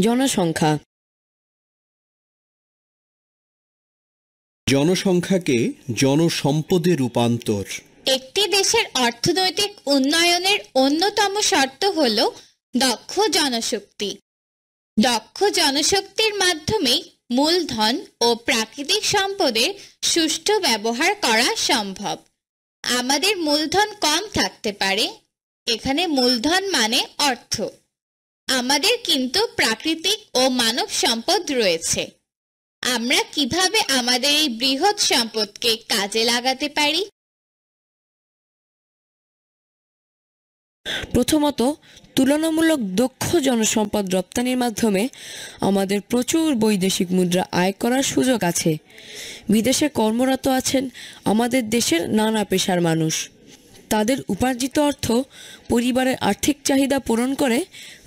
জনসংখ্যা। জনসংখ্যাকে জনসম্পদে রূপান্তর। একটি দেশের অর্থনৈতিক উন্নয়নের অন্যতম শর্ত হল দক্ষ জনশক্তি। দক্ষ জনশক্তির মাধ্যমেই মূলধন ও প্রাকৃতিক সম্পদের সুষ্ঠু ব্যবহার করা সম্ভব। আমাদের মূলধন কম থাকতে পারে, এখানে মূলধন মানে অর্থ। আমাদের কিন্তু প্রাকৃতিক ও মানব সম্পদ রয়েছে। আমরা কিভাবে আমাদের এই বৃহৎ সম্পদকে কাজে লাগাতে পারি? প্রথমত, তুলনামূলক দক্ষ জনসম্পদ রপ্তানির মাধ্যমে আমাদের প্রচুর বৈদেশিক মুদ্রা আয় করার সুযোগ আছে। বিদেশে কর্মরত আছেন আমাদের দেশের নানা পেশার মানুষ। তাদের উপার্জিত অর্থ পরিবারের আর্থিক চাহিদা পূরণ করে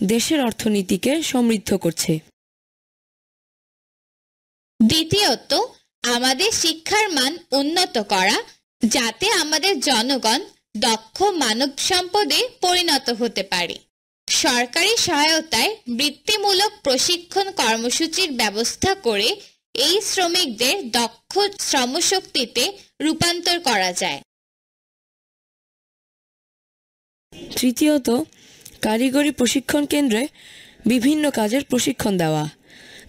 দেশের অর্থনীতিকে সমৃদ্ধ করছে। দ্বিতীয়ত, আমাদের শিক্ষার মান উন্নত করা, যাতে আমাদের জনগণ দক্ষ মানব সম্পদে পরিণত হতে পারে। সরকারি সহায়তায় বৃত্তিমূলক প্রশিক্ষণ কর্মসূচির ব্যবস্থা করে এই শ্রমিকদের দক্ষ শ্রমশক্তিতে রূপান্তর করা যায়। তৃতীয়ত, কারিগরি প্রশিক্ষণ কেন্দ্রে বিভিন্ন কাজের প্রশিক্ষণ দেওয়া,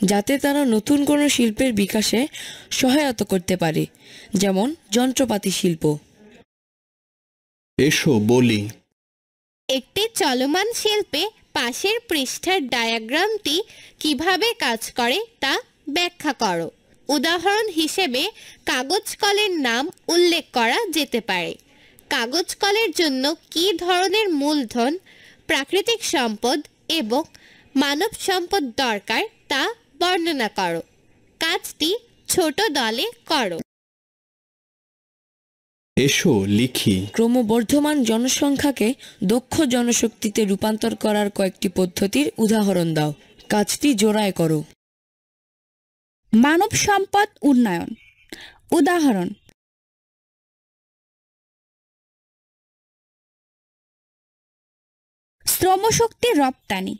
যাতে তারা নতুন কোনো শিল্পের বিকাশে সহায়তা করতে পারে, যেমন যন্ত্রপাতি শিল্প। এসো বলি। একটি চলমান শিল্পে পাশের পৃষ্ঠার ডায়াগ্রামটি কিভাবে কাজ করে তা ব্যাখ্যা করো। উদাহরণ হিসেবে কাগজ কলের নাম উল্লেখ করা যেতে পারে। কাগজ কলের জন্য কী ধরনের মূলধন, প্রাকৃতিক সম্পদ এবং মানব সম্পদ দরকার তা বর্ণনা করো। কাজটি ছোট দলে করো। এসো লিখি। ক্রমবর্ধমান জনসংখ্যাকে দক্ষ জনশক্তিতে রূপান্তর করার কয়েকটি পদ্ধতির উদাহরণ দাও। কাজটি জোড়ায় করো। মানব সম্পদ উন্নয়ন। উদাহরণ: শ্রমশক্তি রপ্তানি,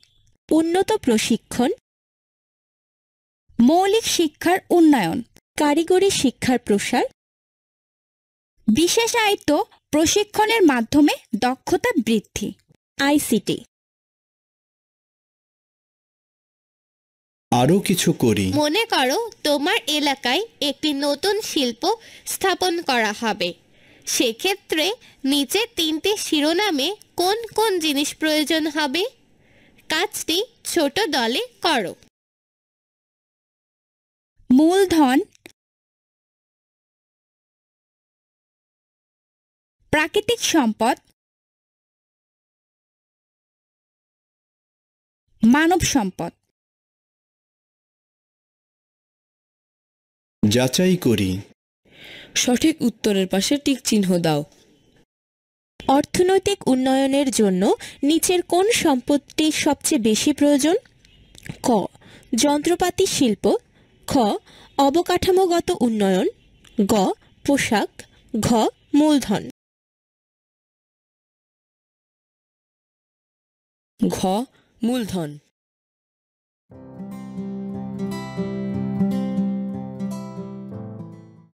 উন্নত প্রশিক্ষণ, মৌলিক শিক্ষার উন্নয়ন, কারিগরি শিক্ষার প্রসার, বিশেষায়িত প্রশিক্ষণের মাধ্যমে দক্ষতা বৃদ্ধি, আইসিটি। আরো কিছু করি। মনে করো তোমার এলাকায় একটি নতুন শিল্প স্থাপন করা হবে। সেক্ষেত্রে নিচে তিনটি শিরোনামে কোন কোন জিনিস প্রয়োজন হবে? কাজটি ছোট দলে করো। মূলধন, প্রাকৃতিক সম্পদ, মানব সম্পদ। যাচাই করি। সঠিক উত্তরের পাশে টিক চিহ্ন দাও। অর্থনৈতিক উন্নয়নের জন্য নিচের কোন সম্পদটি সবচেয়ে বেশি প্রয়োজন? ক. যন্ত্রপাতি শিল্প, খ. অবকাঠামোগত উন্নয়ন, গ. পোশাক, ঘ. মূলধন। ঘ. মূলধন।